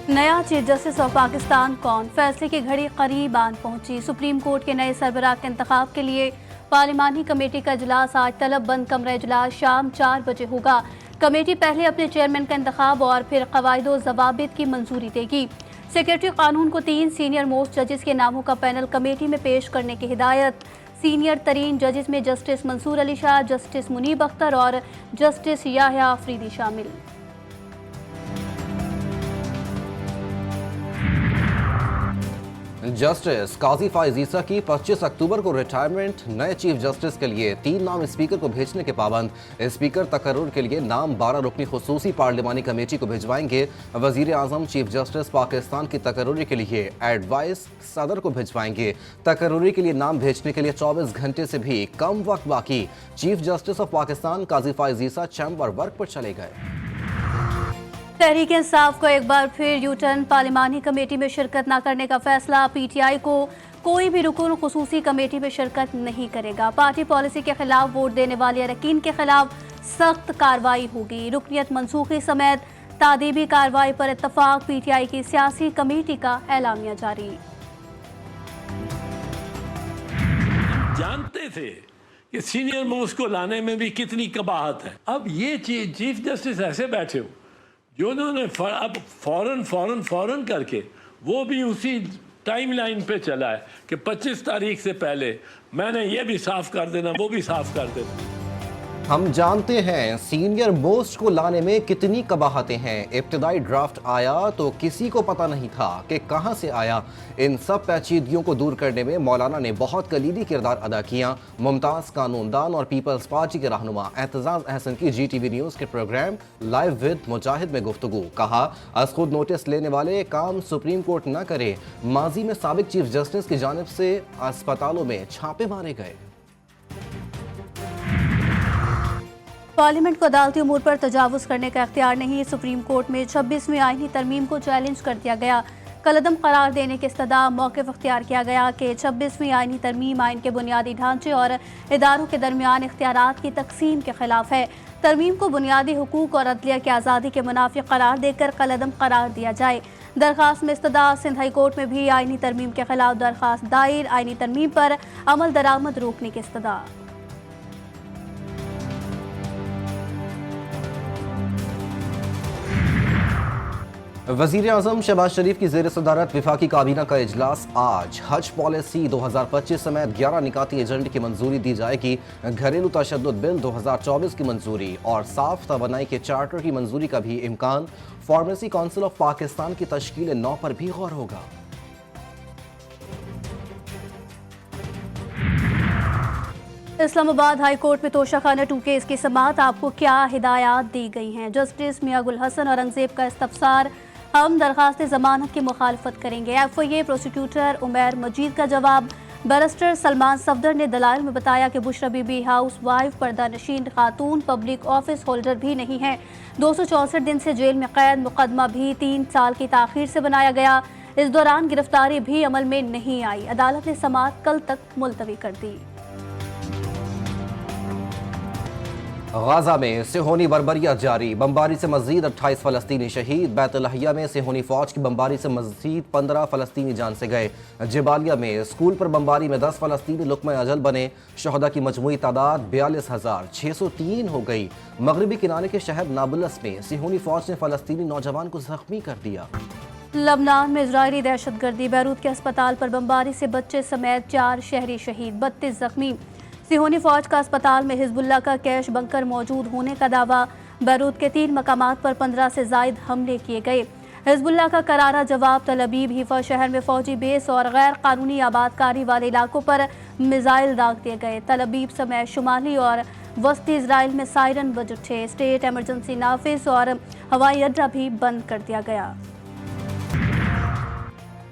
नया chief justice of Pakistan कौन? फैसले की घड़ी करीब आन पहुंची। सुप्रीम कोर्ट के नए सरबराह के इंतखाब के लिए पार्लिमानी कमेटी का इजलास आज तलब बंद कमरा इजलास शाम 4 बजे होगा। कमेटी पहले अपने चेयरमैन का इंतखाब और फिर कवायद व ज़वाबित की मंजूरी देगी। सेक्रेटरी कानून को 3 सीनियर मोस्ट जजेस के नामों का पैनल कमेटी में पेश करने की हिदायत। सीनियर तरीन जजेस में जस्टिस मंसूर अली शाह, जस्टिस मुनीब अख्तर और जस्टिस याह्या अफरीदी शामिल। जस्टिस काजी फाइज ईसा की 25 अक्टूबर को रिटायरमेंट। नए चीफ जस्टिस के लिए 3 नाम स्पीकर को भेजने के पाबंद। स्पीकर तकर्रुर के लिए नाम 12 रुकनी खुसूसी पार्लिमानी कमेटी को भिजवाएंगे। वजीर आजम चीफ जस्टिस पाकिस्तान की तकर्रुरी के लिए एडवाइस सदर को भिजवाएंगे। तकर्रुरी के लिए नाम भेजने के लिए 24 घंटे से भी कम वक्त बाकी। Chief justice of Pakistan Qazi Faez Isa chamber work पर चले गए। तहरीक इंसाफ को एक बार फिर यू टर्न। पार्लिमानी कमेटी में शिरकत न करने का फैसला। पीटीआई को कोई भी रुकन खुसूसी कमेटी में शिरकत नहीं करेगा। पार्टी पॉलिसी के खिलाफ वोट देने वाले अरकान के खिलाफ सख्त कार्रवाई होगी। रुकनियत मनसूखी समेत तादीबी कार्रवाई पर इत्तफाक। पीटीआई की सियासी कमेटी का एलामिया जारी। जानते थे कि सीनियर मोस्ट को लाने में भी कितनी कबाहत है। अब ये चीफ जस्टिस ऐसे बैठे हो जो उन्होंने अब फौरन करके वो भी उसी टाइम लाइन पे चला है कि 25 तारीख से पहले मैंने ये भी साफ कर देना, वो भी साफ कर देना। हम जानते हैं सीनियर मोस्ट को लाने में कितनी कबाहतें हैं। इब्तिदाई ड्राफ्ट आया तो किसी को पता नहीं था कि कहां से आया। इन सब पेचीदगियों को दूर करने में मौलाना ने बहुत कलीदी किरदार अदा किया। मुमताज़ कानूनदान और पीपल्स पार्टी के रहनुमा एतजाज़ अहसन की GTV न्यूज़ के प्रोग्राम लाइव विद मुजाहिद में गुफ्तगू। कहा अज खुद नोटिस लेने वाले काम सुप्रीम कोर्ट न करे। माजी में साबिक चीफ जस्टिस की जानिब से अस्पतालों में छापे मारे गए। पार्लियामेंट को अदालती उमूर पर तजावुज़ करने का इख्तियार नहीं। सुप्रीम कोर्ट में 26वीं आईनी तरमीम को चैलेंज कर दिया गया। कलअदम करार देने के इस्तदा मौक़िफ़ इख्तियार किया गया कि 26वीं आईनी तरमीम आइन के बुनियादी ढांचे और इदारों के दरमियान इख्तियारात की तकसीम के खिलाफ है। तरमीम को बुनियादी हुकूक और अदलिया की आज़ादी के मुनाफिक करार देकर कलअदम करार दिया जाए। दरख्वास्त में इस्तदा सिंध हाई कोर्ट में भी आईनी तरमीम के खिलाफ दरख्वास्त दायर। आईनी तरमीम पर अमल दरामद रोकने की इस्तदा। वज़ीर आज़म शहबाज शरीफ की ज़ेर सदारत वफाकी काबीना का इजलास आज। हज पॉलिसी 2025 समेत 11 निकाती एजेंडे की मंजूरी दी जाएगी। घरेलू तशद्दुद बिल 2024 की मंजूरी और साफ तवानाई के चार्टर की मंजूरी का भी इम्कान। फार्मेसी काउंसिल ऑफ पाकिस्तान की तश्कील 9 पर भी गौर होगा। इस्लामाबाद हाई कोर्ट में तोशाखाना 2 केस की समाअत। आपको क्या हिदायत दी गई हैं? जस्टिस मियां गुल हसन औरंगजेब का इस्तफसार। हम दरखास्त ज़मानत की मुखालफत करेंगे। FIA प्रोसिक्यूटर उमैर मजीद का जवाब। बैरिस्टर सलमान सफदर ने दलाइल में बताया कि बुशरा बीबी हाउस वाइफ पर्दा नशीन खातून पब्लिक ऑफिस होल्डर भी नहीं है। 264 दिन से जेल में कैद। मुकदमा भी 3 साल की ताखीर से बनाया गया। इस दौरान गिरफ्तारी भी अमल में नहीं आई। अदालत ने समाअत कल तक मुलतवी कर दी। गाजा में सिहोनी बर्बरियत जारी। बमबारी से मजीद 28 फ़लस्तीनी शहीद। बैतुलहया में सिहोनी फौज की बमबारी से मजीद 15 फ़लस्तीनी जान से गए। जबालिया में स्कूल पर बमबारी में 10 फ़लस्तीनी लुक़्मा अजल बने। शहदा की मजमूई तादाद 42,603 हो गई। मगरबी किनारे के शहर नाबुलस में सिहोनी फौज ने फ़लस्तीनी नौजवान को जख्मी कर दिया। लबनान में इजरायली दहशतगर्दी। बैरूत के अस्पताल पर बमबारी से बच्चे समेत 4 शहरी शहीद, 32 जख्मी। सिहोनी फौज का अस्पताल में हिजबुल्लाह का कैश बंकर मौजूद होने का दावा। बैरूत के 3 मकामात पर 15 से जायद हमले किए गए। हिजबुल्लाह का करारा जवाब। तल अबीब हीफा शहर में फौजी बेस और गैर कानूनी आबादकारी वाले इलाकों पर मिसाइल दाग दिए गए। तल अबीब समेत शुमाली और वस्ती इसराइल में सायरन बज उठे। स्टेट एमरजेंसी नाफिज और हवाई अड्डा भी बंद कर दिया गया।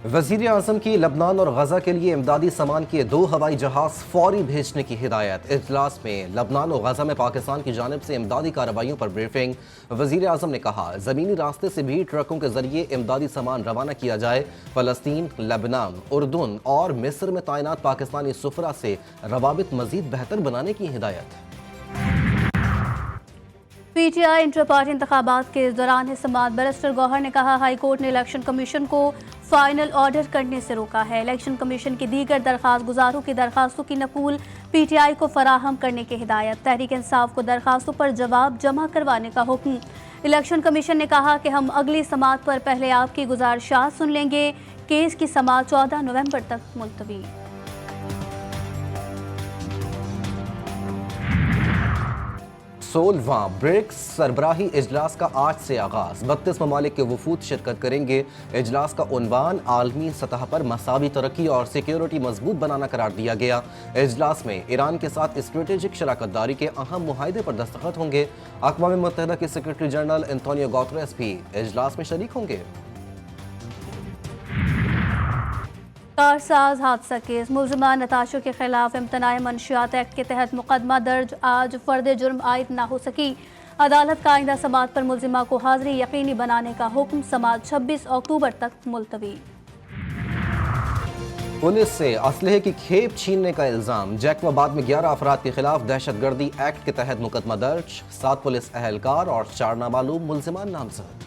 वज़ीर आज़म की लबनान और गजा के लिए इमदादी सामान के 2 हवाई जहाज फौरी भेजने की हिदायत। इजलास में लबनान और गजा में पाकिस्तान की जानिब से इमदादी कार्रवाइयों पर ब्रीफिंग। वज़ीर आज़म ने कहा ज़मीनी रास्ते से भी ट्रकों के जरिए इमदादी सामान रवाना किया जाए। फ़लस्तीन, लबनान, उर्दून और मिस्र में तैनात पाकिस्तानी सुफरा से रवाबित मज़ीद बेहतर बनाने की हिदायत। PTI इंटर पार्टी इंतखाबात के दौरान समाअत बैरिस्टर गौहर ने कहा, हाई कोर्ट ने इलेक्शन कमीशन को फाइनल ऑर्डर करने से रोका है। इलेक्शन कमीशन की दीगर दरख्वास्त गुजारों की दरख्वास्तों की नकूल PTI को फराहम करने की हिदायत। तहरीक इंसाफ को दरख्वास्तों पर जवाब जमा करवाने का हुक्म। इलेक्शन कमीशन ने कहा कि हम अगली समाअत पर पहले आपकी गुजारिशात सुन लेंगे। केस की समाअत 14 नवंबर तक मुलतवी। 16वां ब्रिक्स सरबराही इजलास का आज से आगाज। 32 ममालिक के वफूद शिरकत करेंगे। इजलास का उन्वान आलमी सतह पर मसावी तरक्की और सिक्योरिटी मजबूत बनाना करार दिया गया। इजलास में ईरान के साथ स्ट्रेटेजिक शराकत दारी के अहम मुआहदे पर दस्तखत होंगे। अक़वाम मुत्तहिदा के सेक्रेटरी जनरल एंटोनियो गुतेरेस भी इजलास में शरीक होंगे। कारसाज हादसा केस, मुलजिमा नताशों के खिलाफ इम्तनाए मंशियात एक्ट के तहत मुकदमा दर्ज। आज फर्द जुर्म आयद ना हो सकी। अदालत का आइंदा समाअत पर मुलजिमा को हाजिरी यकीनी बनाने का हुक्म। समाअत 26 अक्टूबर तक मुलतवी। पुलिस से असलहे की खेप छीनने का इल्जाम। जैकबाबाद में 11 अफराद के खिलाफ दहशतगर्दी एक्ट के तहत मुकदमा दर्ज। 7 पुलिस अहलकार और 4 नामालूम मुलजिमान नामजद।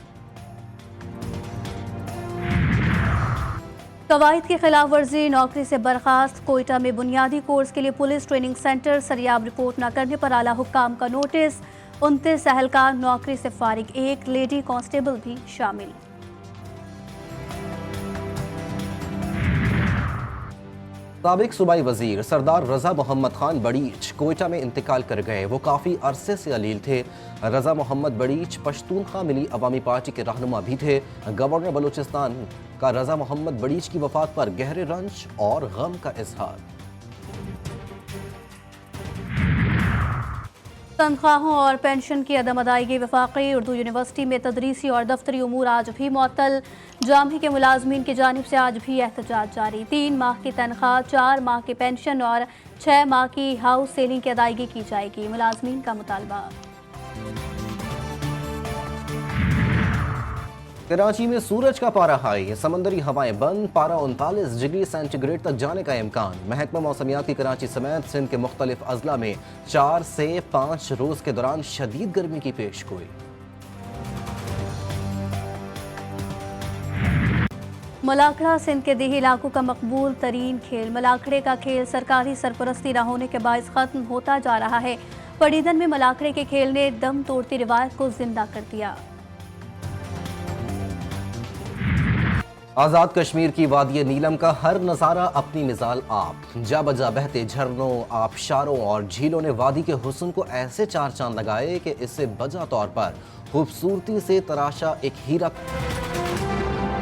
कवायद की खिलाफ वर्जी, नौकरी से बर्खास्त। कोयटा में बुनियादी कोर्स के लिए police training centre Sariab report न करने पर आला हुक्काम का नोटिस। 29 अहलकार नौकरी से फारिग, 1 लेडी कांस्टेबल भी शामिल। साबिक सूबाई वजीर सरदार रजा मोहम्मद खान बड़ीच कोयटा में इंतकाल कर गए। वो काफ़ी अरसे से अलील थे। रजा मोहम्मद बड़ीच पश्तूनख्वा मिली अवामी पार्टी के रहनुमा भी थे। गवर्नर बलूचिस्तान का रजा मोहम्मद बड़ीच की वफात पर गहरे रंज और गम का इजहार। तनख्वाहों और पेंशन की अदम अदायगी। वफाकी उर्दू यूनिवर्सिटी में तदरीसी और दफ्तरी उमूर आज भी मुअत्तल। जामी के मुलाजमीन की जानिब से आज भी एहतजाज जारी। 3 माह की तनख्वाह, 4 माह की पेंशन और 6 माह की हाउस सेलिंग की अदायगी की जाएगी। मुलाजमीन का मुतालबा। कराची में सूरज का पारा हाई, समंदरी हवाएं बंद। पारा 39 डिग्री सेंटीग्रेड तक जाने का इम्कान। महकमा मौसमियात की कराची समेत सिंध के मुख्तलिफ अजला में 4 से 5 रोज के दौरान शदीद गर्मी की पेशगोई। मलाखड़ा सिंध के देही इलाकों का मकबूल तरीन खेल। मलाखड़े का खेल सरकारी सरपरस्ती न होने के बायस खत्म होता जा रहा है। पड़ीदन में मलाखड़े के खेल ने दम तोड़ती रिवायत को जिंदा कर दिया। आज़ाद कश्मीर की वादी नीलम का हर नज़ारा अपनी मिसाल आप। जा बजा बहते झरनों, आबशारों और झीलों ने वादी के हुस्न को ऐसे चार चांद लगाए कि इससे बजा तौर पर खूबसूरती से तराशा एक हीरा